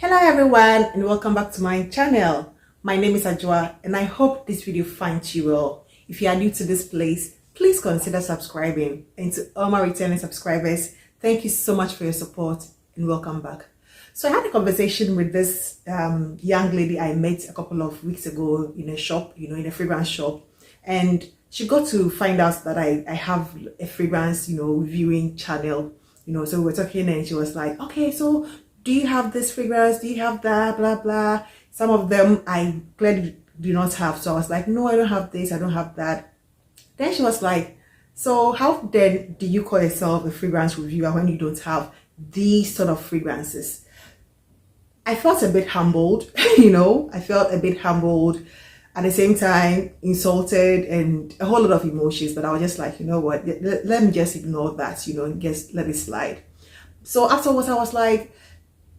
Hello everyone and welcome back to my channel. My name is Ajwa and I hope this video finds you well. If you are new to this place, please consider subscribing. And to all my returning subscribers, thank you so much for your support and welcome back. So I had a conversation with this young lady I met a couple of weeks ago in a shop, in a fragrance shop. And she got to find out that I have a fragrance, reviewing channel. So we were talking and she was like, okay, so do you have this fragrance? Do you have that? Blah, blah. Some of them I clearly do not have. So I was like, no, I don't have this. I don't have that. Then she was like, so how then do you call yourself a fragrance reviewer when you don't have these sort of fragrances? I felt a bit humbled, I felt a bit humbled, at the same time insulted and a whole lot of emotions. But I was just like, you know what, let me just ignore that, and just let it slide. So afterwards I was like,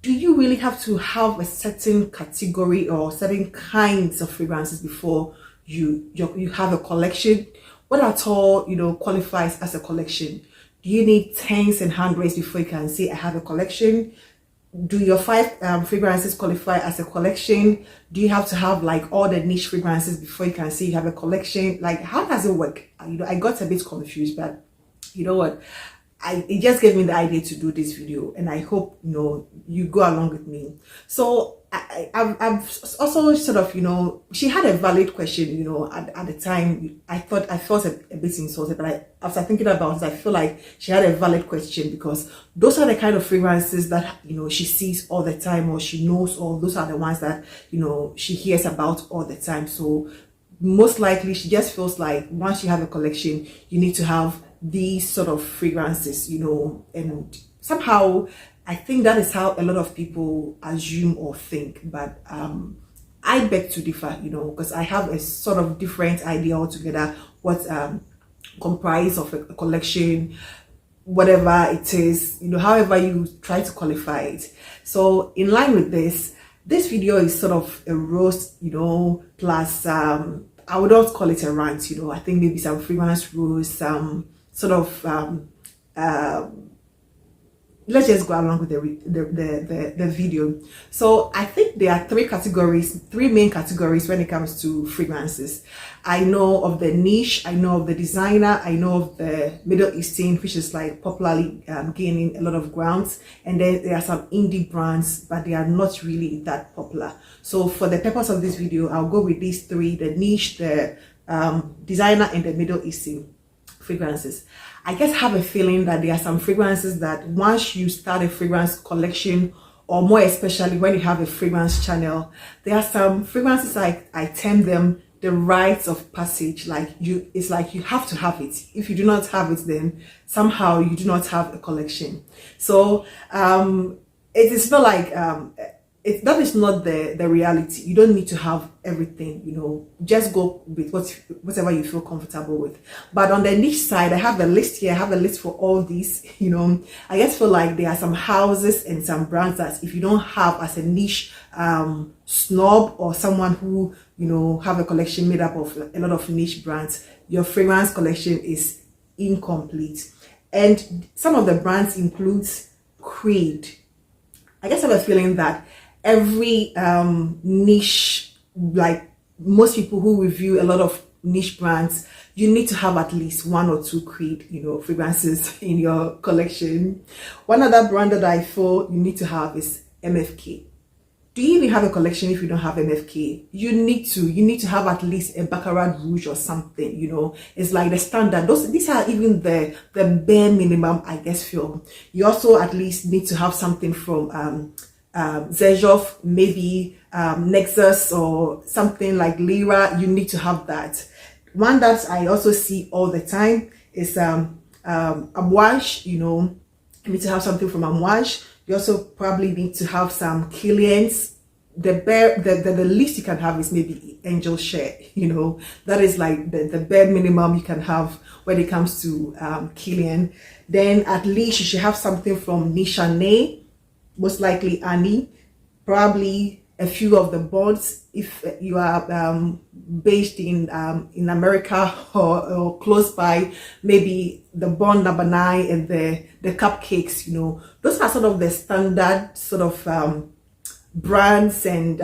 do you really have to have a certain category or certain kinds of fragrances before you have a collection? What at all, qualifies as a collection? Do you need tens and hundreds before you can say I have a collection? Do your 5 fragrances qualify as a collection? Do you have to have like all the niche fragrances before you can say you have a collection? Like, how does it work? I got a bit confused, but you know what? It just gave me the idea to do this video, and I hope you go along with me. So I've also sort of she had a valid question. At the time I felt a bit insulted, but after thinking about it, I feel like she had a valid question, because those are the kind of fragrances that she sees all the time, or she knows, or those are the ones that she hears about all the time. So most likely she just feels like once you have a collection, you need to have these sort of fragrances, and somehow I think that is how a lot of people assume or think. But I beg to differ, because I have a sort of different idea altogether what comprise of a collection, whatever it is, however you try to qualify it. So in line with this video is sort of a roast, plus I would not call it a rant, I think maybe some fragrance roast, some sort of let's just go along with the video. So I think there are three main categories when it comes to fragrances. I know of the niche, I know of the designer, I know of the Middle Eastern, which is like popularly gaining a lot of grounds, and then there are some indie brands, but they are not really that popular. So for the purpose of this video, I'll go with these three: the niche, the designer, and the Middle Eastern fragrances. I just have a feeling that there are some fragrances that once you start a fragrance collection, or more especially when you have a fragrance channel, there are some fragrances I term them the rites of passage. It's like you have to have it. If you do not have it, then somehow you do not have a collection. So it is not like that is not the reality. You don't need to have everything, just go with whatever you feel comfortable with. But on the niche side, I have a list here. I have a list for all these. I just feel like there are some houses and some brands that if you don't have as a niche snob, or someone who have a collection made up of a lot of niche brands, your fragrance collection is incomplete. And some of the brands includes Creed. I guess I have a feeling that every niche, like most people who review a lot of niche brands, you need to have at least 1 or 2 Creed fragrances in your collection. One other brand that I feel you need to have is MFK. Do you even have a collection if you don't have MFK? You need to have at least a Baccarat Rouge or something. It's like the standard. These are even the bare minimum, I guess. Feel you also at least need to have something from Xerjoff, maybe Nexus, or something like Lyra. You need to have that. One that I also see all the time is Amouage. You need to have something from Amouage. You also probably need to have some Kilians. The least you can have is maybe Angel Share. That is like the bare minimum you can have when it comes to Kilian. Then at least you should have something from Nichane, most likely Annie, probably a few of the bonds if you are based in America or close by, maybe the Bond number 9 and the cupcakes. Those are sort of the standard sort of brands and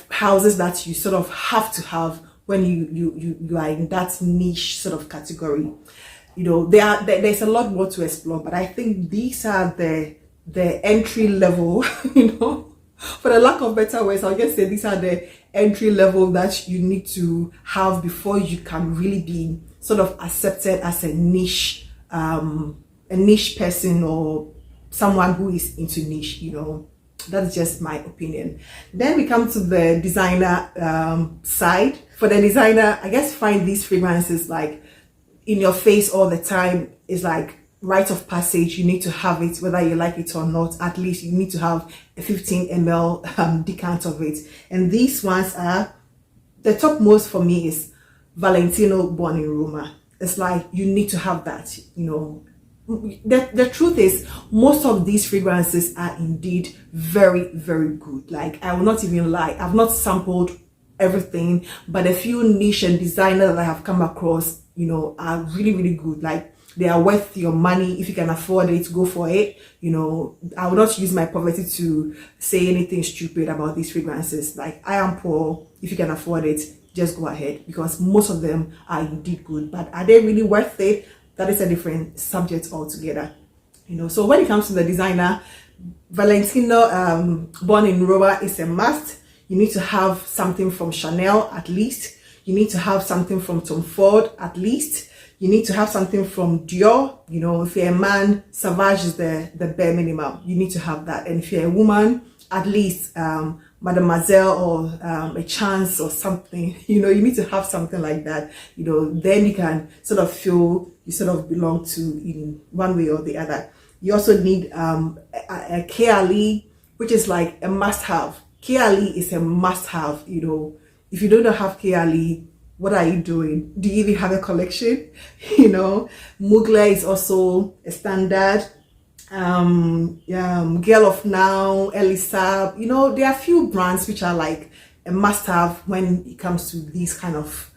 houses that you sort of have to have when you are in that niche sort of category. You know, there's a lot more to explore, but I think these are the entry level, you know, for the lack of better words, I'll just say these are the entry level that you need to have before you can really be sort of accepted as a niche person or someone who is into niche, you know. That's just my opinion. Then we come to the designer side. For the designer, I guess find these fragrances like in your face all the time is like rite of passage. You need to have it whether you like it or not. At least you need to have a 15 ml decant of it. And these ones are, the topmost for me is Valentino Born in Roma. It's like you need to have that, you know. The truth is, most of these fragrances are indeed very, very good. Like, I will not even lie, I've not sampled everything, but a few niche and designer that I have come across, you know, are really, really good. Like, they are worth your money. If you can afford it, go for it. You know, I will not use my poverty to say anything stupid about these fragrances. Like, I am poor. If you can afford it, just go ahead, because most of them are indeed good. But are they really worth it? That is a different subject altogether, you know. So when it comes to the designer, Valentino Born in Roma is a must. You need to have something from Chanel at least. You need to have something from Tom Ford at least. You need to have something from Dior. You know, if you're a man, Savage is the bare minimum. You need to have that. And if you're a woman, at least Mademoiselle or a Chance or something, you know, you need to have something like that, you know. Then you can sort of feel you sort of belong to in one way or the other. You also need a KLE, which is like a must-have. KLE is a must-have, you know. If you don't have KLE, what are you doing? Do you even have a collection? You know, Mugler is also a standard. Girl of Now, Elisa, you know, there are a few brands which are like a must-have when it comes to these kind of,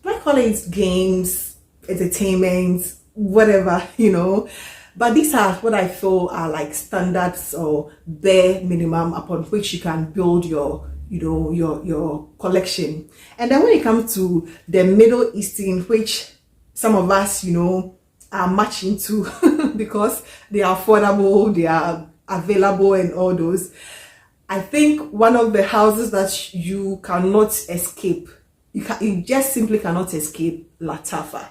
what I call it, games, entertainment, whatever, you know. But these are what I feel are like standards or bare minimum upon which you can build your, you know, your collection. And then when it comes to the Middle Eastern, which some of us, you know, are much into because they are affordable, they are available and all those. I think one of the houses that you cannot escape, you just simply cannot escape, Lattafa.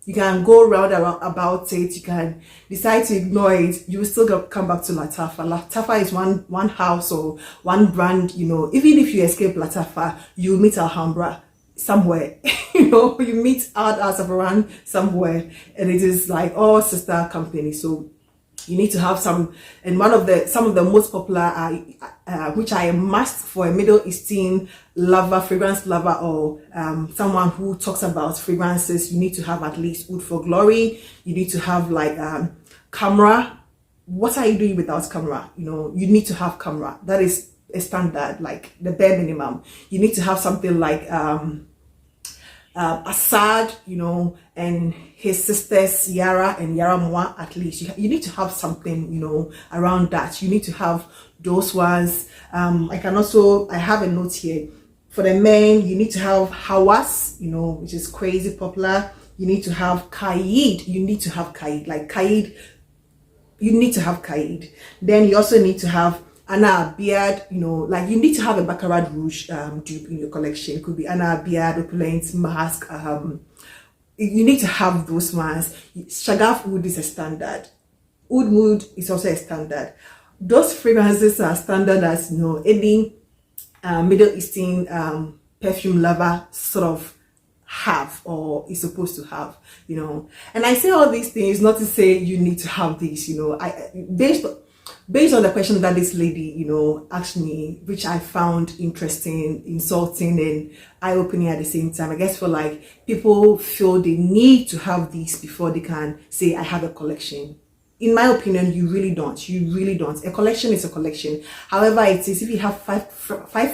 You can go round about it, you can decide to ignore it, you will still come back to Lattafa. Lattafa is one house or one brand, you know. Even if you escape Lattafa, you meet Alhambra somewhere. You know, you meet Art Asafaran somewhere, and it is like all sister company. So you need to have some, and some of the most popular are which are a must for a Middle Eastern lover, fragrance lover, or someone who talks about fragrances. You need to have at least Oud for Glory. You need to have like Camera. What are you doing without Camera? You know, you need to have Camera. That is a standard, like the bare minimum. You need to have something like Assad, you know, and his sisters Yara and Yara Moi. At least you need to have something, you know, around that. You need to have those ones. I have a note here for the men. You need to have Hawas, you know, which is crazy popular. You need to have Kaid. You need to have Kaid, like Kaid. You need to have Kaid. Then you also need to have Anna Beard, you know, like you need to have a Baccarat Rouge dupe in your collection. It could be Anna Beard, Opulence, Mask. You need to have those ones. Shagaf Oud is a standard. Oud Mood is also a standard. Those fragrances are standard as, you know, any Middle Eastern perfume lover sort of have or is supposed to have, you know. And I say all these things not to say you need to have these, you know. Based on the question that this lady, you know, asked me, which I found interesting, insulting, and eye-opening at the same time. I guess for like people feel they need to have these before they can say I have a collection. In my opinion, you really don't. You really don't. A collection is a collection. However, it is if you have five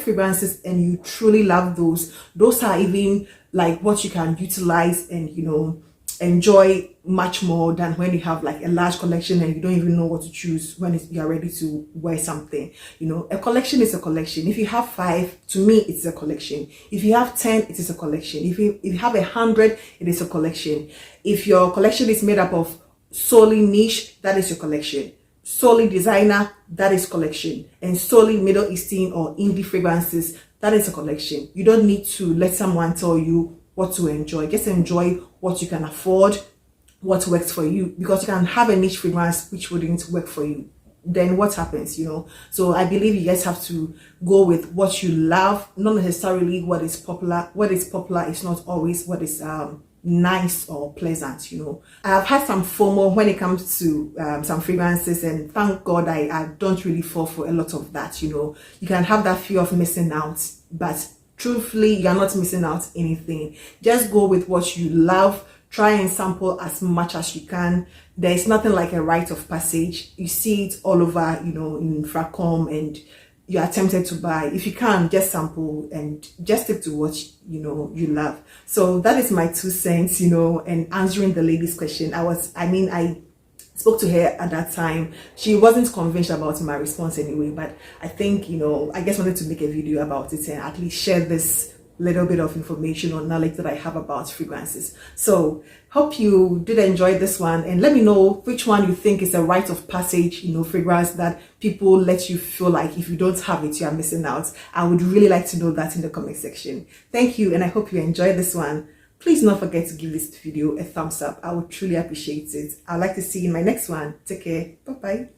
fragrances and you truly love those are even like what you can utilize and, you know, enjoy much more than when you have like a large collection and you don't even know what to choose when you're ready to wear something. You know, a collection is a collection. If you have 5, to me, it's a collection. If you have 10, it is a collection. If you have 100, it is a collection. If your collection is made up of solely niche, that is your collection. Solely designer, that is collection. And solely Middle Eastern or indie fragrances, that is a collection. You don't need to let someone tell you what to enjoy. Just enjoy what you can afford, what works for you, because you can have a niche fragrance which wouldn't work for you. Then what happens, you know? So I believe you guys have to go with what you love, not necessarily what is popular. What is popular is not always what is nice or pleasant, you know. I've had some FOMO when it comes to some fragrances, and thank God I don't really fall for a lot of that, you know. You can have that fear of missing out, but truthfully, you're not missing out anything. Just go with what you love. Try and sample as much as you can. There's nothing like a rite of passage. You see it all over, you know, in Fracom, and you are tempted to buy. If you can, just sample and just stick to what you know you love. So that is my 2 cents, you know, and answering the lady's question. I spoke to her at that time. She wasn't convinced about my response anyway, but I think, you know, I just wanted to make a video about it and at least share this little bit of information or knowledge that I have about fragrances. So hope you did enjoy this one, and let me know which one you think is a rite of passage, you know, fragrance that people let you feel like if you don't have it, you are missing out. I would really like to know that in the comment section. Thank you, and I hope you enjoyed this one. Please don't forget to give this video a thumbs up. I would truly appreciate it. I'd like to see you in my next one. Take care. Bye-bye.